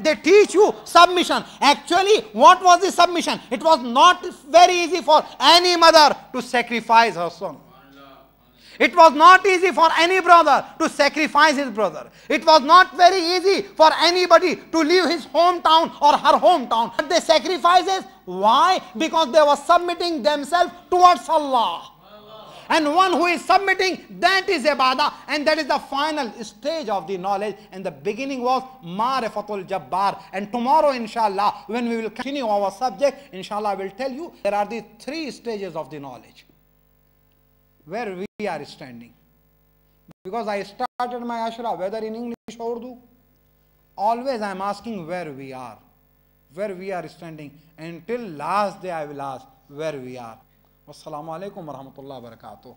they teach you submission. Actually, what was the submission? It was not very easy for any mother to sacrifice her son. It was not easy for any brother to sacrifice his brother. It was not very easy for anybody to leave his hometown or her hometown. But they sacrifices. Why? Because they were submitting themselves towards Allah. And one who is submitting, that is ibadah, and that is the final stage of the knowledge. And the beginning was Ma'rifatul Jabbar. And tomorrow, inshallah, when we will continue our subject, inshallah, I will tell you there are the 3 stages of the knowledge where we are standing. Because I started my ashra, whether in English or Urdu, always I am asking where we are standing. Until last day I will ask where we are. Wassalamu alaikum wa rahmatullahi wa barakatuh.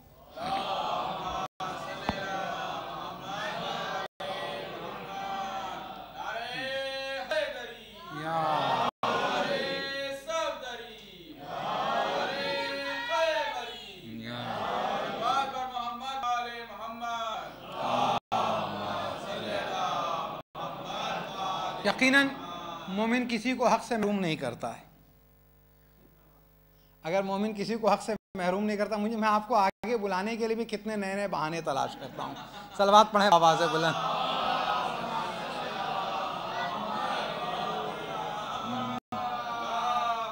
यकीनन मोमिन किसी को हक से महरूम नहीं करता है। अगर मोमिन किसी को हक से महरूम नहीं करता, मैं आपको आगे बुलाने के लिए भी कितने नए नए बहाने तलाश करता हूँ। सलवात पढ़े आवाज़ बुलंद।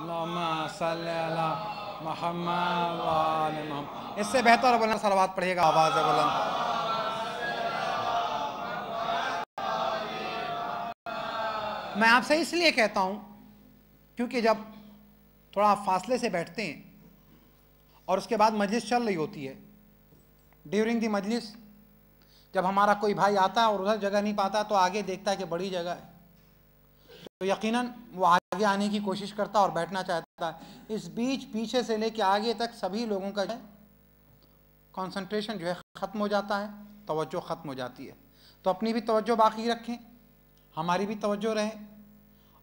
अल्लाहुम्मा सल्ली अला मुहम्मद व आले मुहम्मद। इससे बेहतर बुलंद सलवात पढ़िएगा, आवाज़ बुलंद। मैं आपसे इसलिए कहता हूं क्योंकि जब थोड़ा फासले से बैठते हैं और उसके बाद मजलिस चल रही होती है, ड्यूरिंग दी मजलिस जब हमारा कोई भाई आता है और उधर जगह नहीं पाता तो आगे देखता है कि बड़ी जगह है, तो यकीनन वो आगे आने की कोशिश करता है और बैठना चाहता है। इस बीच पीछे से लेके आगे तक सभी लोगों का जो है कंसंट्रेशन जो है ख़त्म हो जाता है, तवज्जो ख़त्म हो जाती है। तो अपनी भी तवज्जो बाकी रखें, हमारी भी तवज्जो रहे,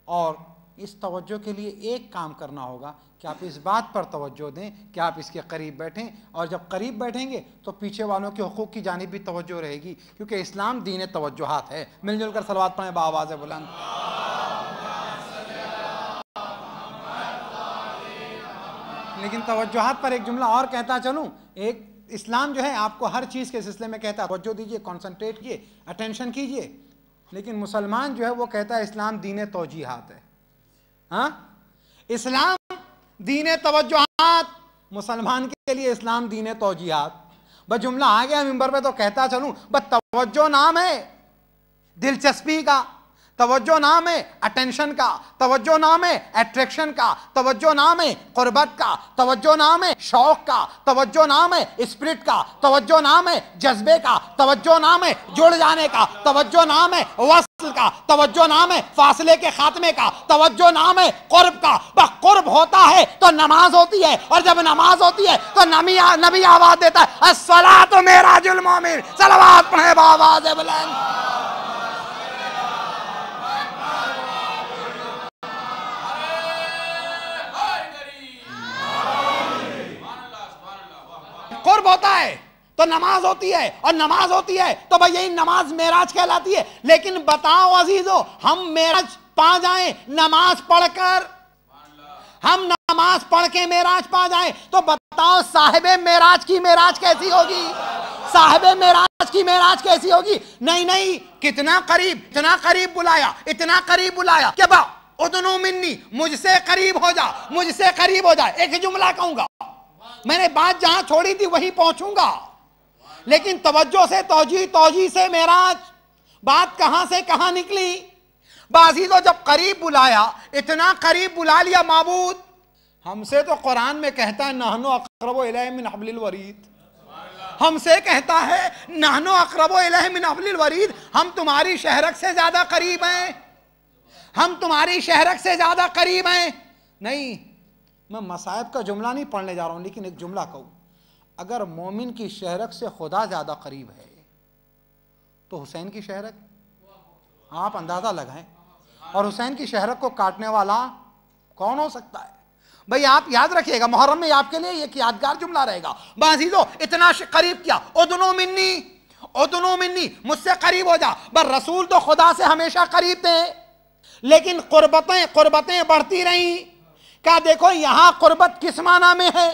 और इस तवज्जो के लिए एक काम करना होगा कि आप इस बात पर तवज्जो दें कि आप इसके करीब बैठें, और जब करीब बैठेंगे तो पीछे वालों के हुकूक की जानिब भी तवज्जो रहेगी, क्योंकि इस्लाम दीन तवज्जुहात है। मिलजुल कर सलवात पढ़ें बाआवाज़ बुलंद। लेकिन तवज्जुहात पर एक जुमला और कहता चलूँ, एक इस्लाम जो है आपको हर चीज़ के सिलसिले में कहता है तवज्जो दीजिए, कॉन्सनट्रेट कीजिए, अटेंशन कीजिए। लेकिन मुसलमान जो है वो कहता है इस्लाम दीन तौजीहात है। हाँ, इस्लाम दीन तवज्जुहात, मुसलमान के लिए इस्लाम दीन तौजीहात। बस जुमला आ गया मिंबर पे तो कहता चलूं, बस तवज्जो नाम है दिलचस्पी का, तवज्जो नाम है अटेंशन का, तवज्जो नाम है अट्रैक्शन का, तवज्जो नाम है कुर्बत का, तवज्जो नाम है शौक का, तवज्जो नाम है स्पिरिट का, तवज्जो नाम है जज्बे का, तवज्जो नाम है जुड़ जाने का, तवज्जो नाम है वस्ल का, तवज्जो नाम है फासले के खात्मे का, तवज्जो नाम है कुर्ब का। बस कुर्ब होता है तो नमाज होती है, और जब नमाज होती है तो नबी आवाज देता है अस्सलातु मेराजुल मोमिन। सलवात पढ़े बाआवाज़ बुलंद। कुर्ब होता है तो नमाज होती है, और नमाज होती है तो भाई यही नमाज मेराज कहलाती है। लेकिन बताओ अजीजों, हम मेराज पा जाएं नमाज पढ़कर, हम नमाज पढ़ के मेराज पा जाएं, तो बताओ साहिबे मेराज की मेराज कैसी होगी? साहिबे मेराज की मेराज कैसी होगी? नहीं नहीं, कितना करीब, इतना करीब बुलाया, इतना करीब बुलाया कि बा उदनु मिन्नी, मुझसे करीब हो जा, मुझसे करीब हो जा। एक ही जुमला कहूंगा, मैंने बात जहां छोड़ी थी वहीं पहुंचूंगा। लेकिन तवज्जो से तौजी, तौजी से मेराज, बात कहां से कहां निकली? बाजी तो जब करीब बुलाया, इतना करीब बुला लिया माबूद, हमसे तो कुरान में कहता है नहनु अक़रबु इलैहि मिन हब्लिल वरीद, हमसे कहता है नहनु अक़रबु इलैहि मिन हब्लिल वरीद, हम तुम्हारी शहरक से ज्यादा करीब हैं, हम तुम्हारी शहरक से ज्यादा करीब हैं। नहीं, मैं मसाइब का जुमला नहीं पढ़ने जा रहा हूं, लेकिन एक जुमला कहूं, अगर मोमिन की शहरक से खुदा ज्यादा करीब है तो हुसैन की शहरक, आप अंदाजा लगाएं, और हुसैन की शहरक को काटने वाला कौन हो सकता है? भाई आप याद रखिएगा, मुहर्रम में आपके लिए एक यादगार जुमला रहेगा। बाजीजो इतना करीब किया, उदनो मिन्नी, उदनो मिन्नी, मुझसे करीब हो जा। बस रसूल तो खुदा से हमेशा करीब थे, लेकिन कुर्बतें बढ़ती रही। क्या देखो यहां कुर्बत किस माना में है?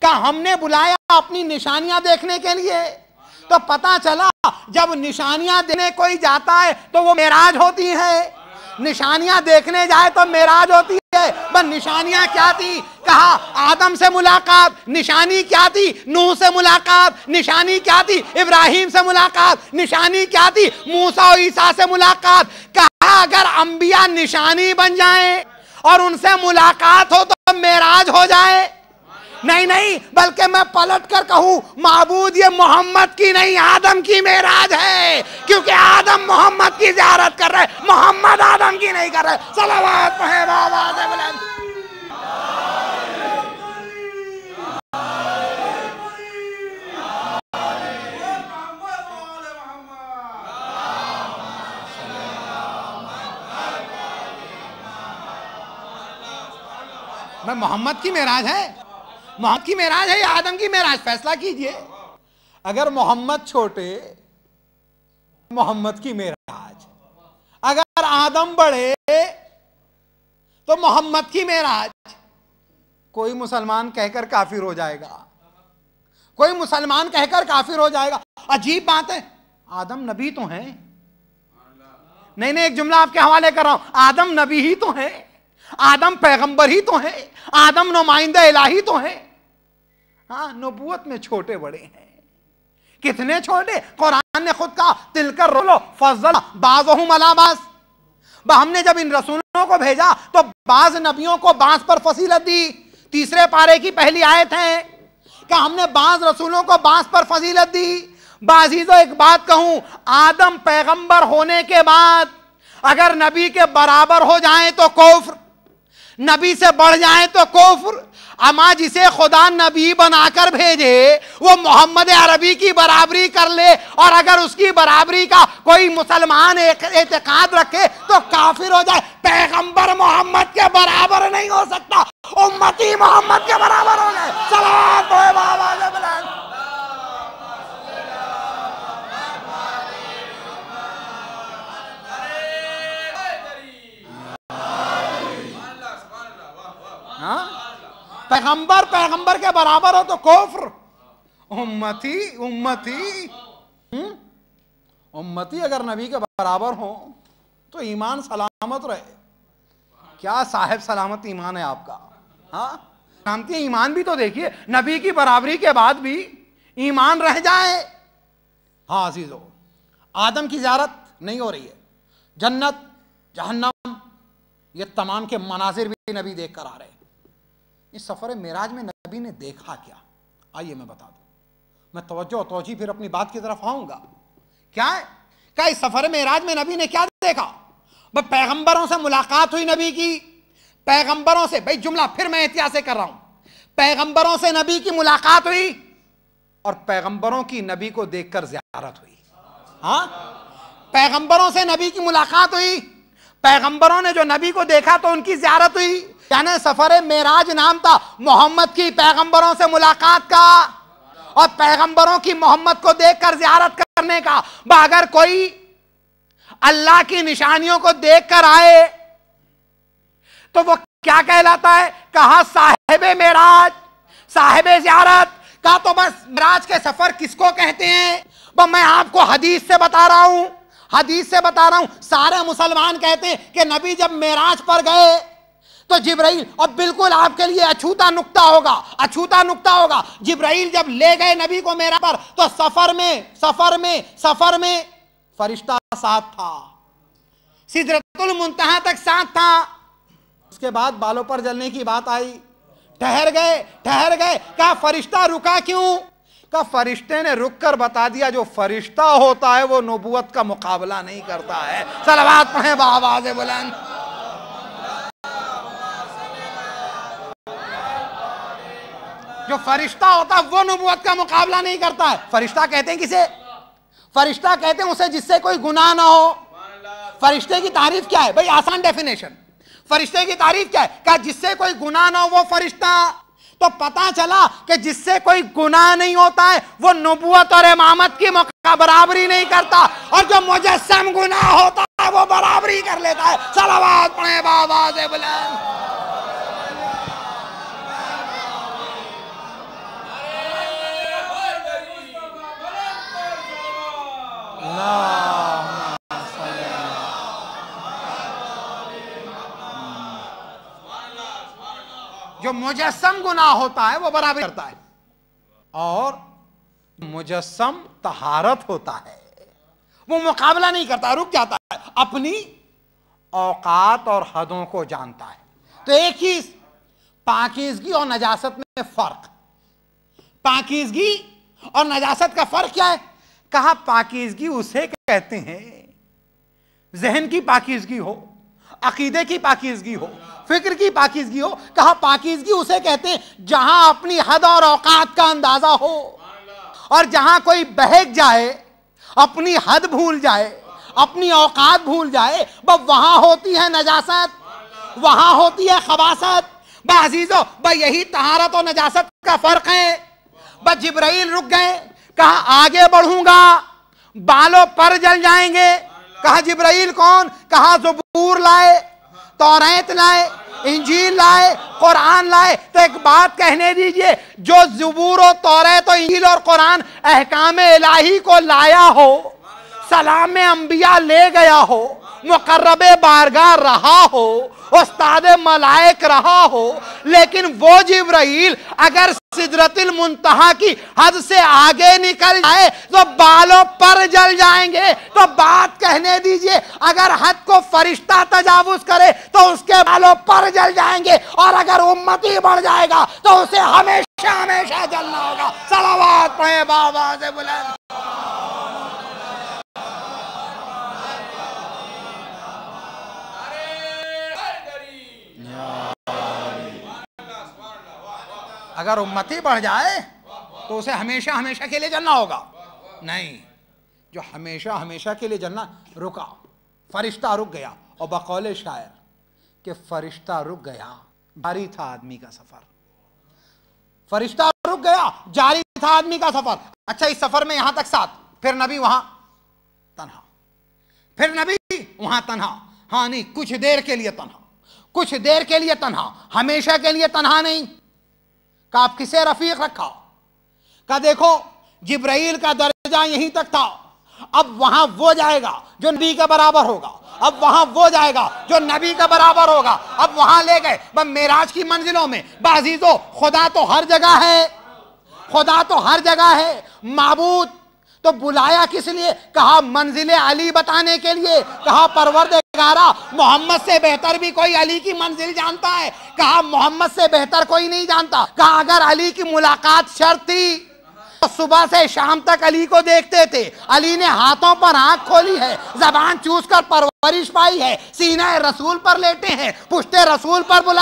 क्या हमने बुलाया अपनी निशानियां देखने के लिए? तो पता चला जब निशानियां देने कोई जाता है तो वो मेराज होती है। निशानियां देखने जाए तो मेराज होती है। बस निशानियां क्या थी? कहा आदम से मुलाकात, निशानी क्या थी? नूह से मुलाकात, निशानी क्या थी? इब्राहिम से मुलाकात, निशानी क्या थी? मूसा और ईसा से मुलाकात। कहा अगर अंबिया निशानी बन जाए और उनसे मुलाकात हो तो मेराज हो जाए। नहीं नहीं, बल्कि मैं पलट कर कहूं माबूद ये मोहम्मद की नहीं आदम की मेराज है, क्योंकि आदम मोहम्मद की ज़ियारत कर रहे, मोहम्मद आदम की नहीं कर रहे। सलावत है बाबा दे बुलंद। मैं मोहम्मद की मेराज है, मोहम्मद की मेराज है या आदम की मेराज? फैसला कीजिए। अगर मोहम्मद छोटे, मोहम्मद की मेराज। अगर आदम बड़े तो मोहम्मद की मेराज। कोई मुसलमान कहकर काफिर हो जाएगा, कोई मुसलमान कहकर काफिर हो जाएगा। अजीब बात है, आदम नबी तो हैं। नहीं नहीं, एक जुमला आपके हवाले कर रहा हूं, आदम नबी ही तो है, आदम पैगंबर ही तो है, आदम नुमाइंदा इलाही तो है। हाँ, नबूवत में छोटे बड़े हैं। कितने छोटे? कुरान ने खुद कहा तिलकर रोलो फज़ल बाज़हुम अला बाज़। हमने जब इन रसूलों को भेजा तो बाज नबियों को बाज पर फजीलत दी। तीसरे पारे की पहली आयत है कि हमने बाज रसूलों को बाज पर फजीलत दी। बाजीजो एक बात कहूं, आदम पैगंबर होने के बाद अगर नबी के बराबर हो जाए तो कुफ्र, नबी से बढ़ जाए तो कुफ्र। अमा जिसे खुदा नबी बनाकर भेजे वो मोहम्मद अरबी की बराबरी कर ले और अगर उसकी बराबरी का कोई मुसलमान एतकाद रखे तो काफिर हो जाए। पैगंबर मोहम्मद के बराबर नहीं हो सकता, उम्मती मोहम्मद के बराबर हो जाए। सलावत हो बाबा दे बुलंद। हाँ, पैगंबर के बराबर हो तो कुफ्र। उम्मती अगर नबी के बराबर हो तो ईमान सलामत रहे। क्या साहिब सलामत ईमान है आपका? हाँ, जानती है ईमान भी तो देखिए, नबी की बराबरी के बाद भी ईमान रह जाए। हाँ अजीजों, आदम की ज़ियारत नहीं हो रही है, जन्नत जहन्नम ये तमाम के मनाजिर भी नबी देख कर आ रहे हैं। इस सफर मेराज में नबी ने देखा क्या? आइए मैं बता दूं। मैं तवज्जो फिर अपनी बात की तरफ आऊंगा। क्या है? क्या इस सफर मेराज में नबी ने क्या देखा? बस पैगंबरों से मुलाकात हुई नबी की, पैगंबरों से, भाई जुमला फिर मैं एहतियात से कर रहा हूं, पैगंबरों से नबी की मुलाकात हुई और पैगंबरों की नबी को देखकर ज़ियारत हुई। हाँ, पैगंबरों से नबी की मुलाकात हुई, पैगंबरों ने जो नबी को देखा तो उनकी ज़ियारत हुई। यानी सफर मेराज नाम था मोहम्मद की पैगंबरों से मुलाकात का और पैगंबरों की मोहम्मद को देखकर ज़ियारत करने का। अगर कोई अल्लाह की निशानियों को देखकर आए तो वो क्या कहलाता है? कहा साहिबे मेराज, साहिबे ज़ियारत। कहा तो बस मेराज के सफर किसको कहते हैं? बस मैं आपको हदीस से बता रहा हूं, हदीस से बता रहा हूं। सारे मुसलमान कहते हैं कि नबी जब मेराज पर गए तो जिब्राइल, और बिल्कुल आपके लिए अछूता नुक्ता होगा, अछूता नुक्ता होगा, जिब्राइल जब ले गए नबी को मेराज पर तो सफर में फरिश्ता साथ था, सिदरतुल मुंतहा तक साथ था। उसके बाद बालों पर जलने की बात आई, ठहर गए। क्या फरिश्ता रुका क्यों? का फरिश्ते ने रुक कर बता दिया जो फरिश्ता होता है वो नबूवत का मुकाबला नहीं करता है। सलावत पढ़े बावाज़े बुलंद। जो फरिश्ता होता है वो नबूवत का मुकाबला नहीं करता है। फरिश्ता कहते हैं किसे? फरिश्ता कहते हैं उसे जिससे कोई गुनाह ना हो। फरिश्ते की तारीफ क्या है भाई? आसान डेफिनेशन, फरिश्ते की तारीफ क्या है? क्या जिससे कोई गुनाह ना हो वो फरिश्ता। तो पता चला कि जिससे कोई गुनाह नहीं होता है वो नबूवत और इमामत की बराबरी नहीं करता, और जो मुजस्सम गुनाह होता है वो बराबरी कर लेता है। सलावत आवाज बुलंद। जो मुजस्सम गुनाह होता है वो बराबर करता है, और मुजस्सम तहारत होता है वो मुकाबला नहीं करता, रुक जाता है, अपनी औकात और हदों को जानता है। तो एक ही पाकीज़गी और नजासत में फर्क, पाकीज़गी और नजासत का फर्क क्या है? कहा पाकीज़गी उसे कहते हैं, जहन की पाकीज़गी हो, अकीदे की पाकीज़गी हो, फिक्र की पाकीज़गी हो। कहा पाकीज़गी उसे कहते हैं जहां अपनी हद और औकात का अंदाजा हो, और जहां कोई बहक जाए, अपनी हद भूल जाए, अपनी औकात भूल जाए, बस वहां होती है नजासत, वहां होती है खबासत। अजीजों, बस यही तहारत और नजासत का फर्क है। बस जिब्राइल रुक गए, कहा आगे बढ़ूंगा बालों पर जल जाएंगे। कहा जिब्राइल कौन? कहा ज़बूर लाए, तौरात लाए, इंजील लाए, कुरान लाए। तो एक बात कहने दीजिए, जो ज़बूर और तौरात और इंजील और कुरान अहकाम इलाही को लाया हो, सलाम अंबिया ले गया हो, मुकर्रबे बारगाह रहा हो, उस्ताद मलाइक रहा हो, लेकिन वो जिब्राइल अगर सिदरतुल मुंतहा की हद से आगे निकल जाए तो बालों पर जल जाएंगे। तो बात कहने दीजिए, अगर हद को फरिश्ता तजावुज करे तो उसके बालों पर जल जाएंगे, और अगर उम्मती बढ़ जाएगा तो उसे हमेशा हमेशा जलना होगा। सलावत पढ़े बाबा से बुलंद। अगर उम्मती बढ़ जाए तो उसे हमेशा हमेशा के लिए जलना होगा। नहीं, जो हमेशा हमेशा के लिए जलना, रुका, फरिश्ता रुक गया। और बकौले शायर कि फरिश्ता रुक गया, जारी था आदमी का सफर। फरिश्ता रुक गया, जारी था आदमी का सफर। अच्छा, इस सफर में यहां तक साथ, फिर नबी वहां तन्हा, फिर नबी वहां तन्हा। हाँ नहीं, कुछ देर के लिए तन्हा, कुछ देर के लिए तन्हा, हमेशा के लिए तन्हा नहीं। का आप किसे रफीक रखा? का देखो जिब्राइल का दर्जा यहीं तक था, अब वहां वो जाएगा जो नबी के बराबर होगा, अब वहां वो जाएगा जो नबी का बराबर होगा, अब वहां ले गए। बस मेराज की मंजिलों में बाजीजो, खुदा तो हर जगह है, खुदा तो हर जगह है। माबूद तो बुलाया किस लिए? कहा मंजिले अली बताने के लिए। कहा परवरदिगारा, मोहम्मद से बेहतर भी कोई अली की मंजिल जानता है? कहा मोहम्मद से बेहतर कोई नहीं जानता। कहा अगर अली की मुलाकात शर्त थी तो सुबह से शाम तक अली को देखते थे। अली ने हाथों पर आंख खोली है, जबान चूस कर परवरिश पाई है, सीना रसूल पर लेटे हैं, पुश्ते रसूल पर बुला